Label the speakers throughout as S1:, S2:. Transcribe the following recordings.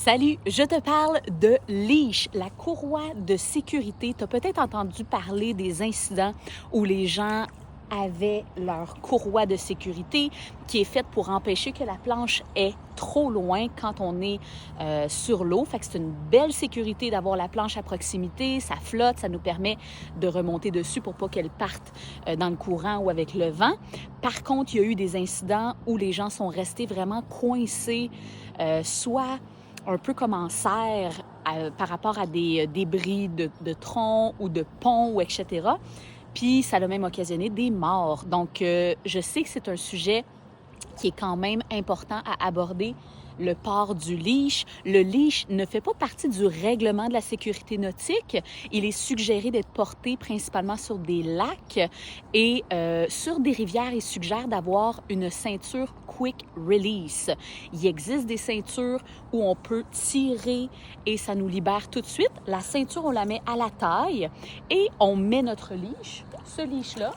S1: Salut, je te parle de leash, la courroie de sécurité. Tu as peut-être entendu parler des incidents où les gens avaient leur courroie de sécurité qui est faite pour empêcher que la planche est trop loin quand on est sur l'eau. Fait que c'est une belle sécurité d'avoir la planche à proximité, ça flotte, ça nous permet de remonter dessus pour pas qu'elle parte dans le courant ou avec le vent. Par contre, il y a eu des incidents où les gens sont restés vraiment coincés, soit un peu comme en serre par rapport à des débris de troncs ou de ponts, ou etc. Puis ça a même occasionné des morts. Donc, je sais que c'est un sujet qui est quand même important à aborder, le port du leash. Le leash ne fait pas partie du règlement de la sécurité nautique. Il est suggéré d'être porté principalement sur des lacs et sur des rivières. Il suggère d'avoir une ceinture quick release. Il existe des ceintures où on peut tirer et ça nous libère tout de suite. La ceinture, on la met à la taille et on met notre leash, ce leash-là.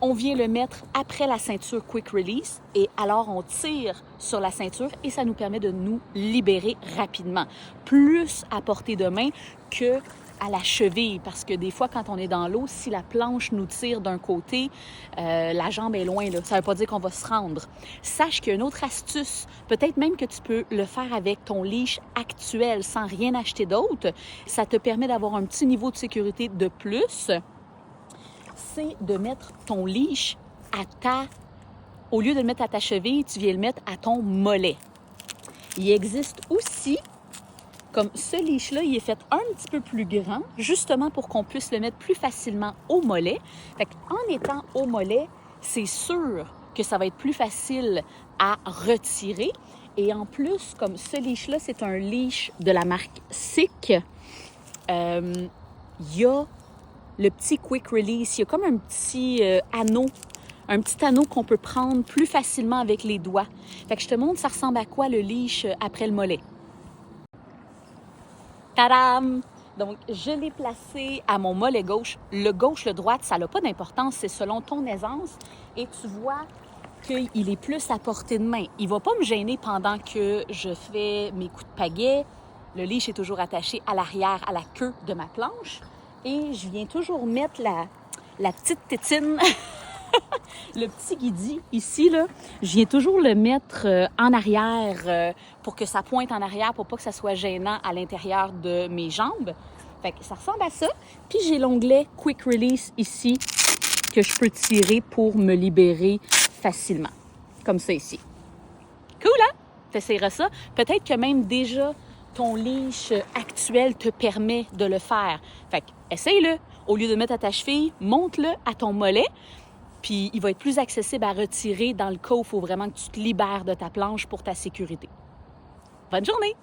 S1: On vient le mettre après la ceinture Quick Release et alors on tire sur la ceinture et ça nous permet de nous libérer rapidement. Plus à portée de main que à la cheville parce que des fois, quand on est dans l'eau, si la planche nous tire d'un côté, la jambe est loin, là. Ça ne veut pas dire qu'on va se rendre. Sache qu'il y a une autre astuce, peut-être même que tu peux le faire avec ton leash actuel sans rien acheter d'autre. Ça te permet d'avoir un petit niveau de sécurité de plus. C'est de mettre ton leash au lieu de le mettre à ta cheville, tu viens le mettre à ton mollet. Il existe aussi, comme ce leash-là, il est fait un petit peu plus grand, justement pour qu'on puisse le mettre plus facilement au mollet. Fait qu'en étant au mollet, c'est sûr que ça va être plus facile à retirer. Et en plus, comme ce leash-là, c'est un leash de la marque Sick, il y a le petit quick release, il y a comme un petit anneau qu'on peut prendre plus facilement avec les doigts. Fait que je te montre, ça ressemble à quoi le leash après le mollet. Tadam! Donc, je l'ai placé à mon mollet gauche. Le gauche, le droite, ça n'a pas d'importance, c'est selon ton aisance. Et tu vois qu'il est plus à portée de main. Il ne va pas me gêner pendant que je fais mes coups de pagaie. Le leash est toujours attaché à l'arrière, à la queue de ma planche. Et je viens toujours mettre la petite tétine, le petit guidi ici, là. Je viens toujours le mettre en arrière pour que ça pointe en arrière, pour pas que ça soit gênant à l'intérieur de mes jambes. Fait que ça ressemble à ça. Puis j'ai l'onglet Quick Release ici que je peux tirer pour me libérer facilement. Comme ça ici. Cool, hein? T'essaieras ça. Peut-être que même déjà ton leash actuel te permet de le faire. Fait que essaye-le. Au lieu de le mettre à ta cheville, monte-le à ton mollet. Puis il va être plus accessible à retirer dans le cas où il faut vraiment que tu te libères de ta planche pour ta sécurité. Bonne journée!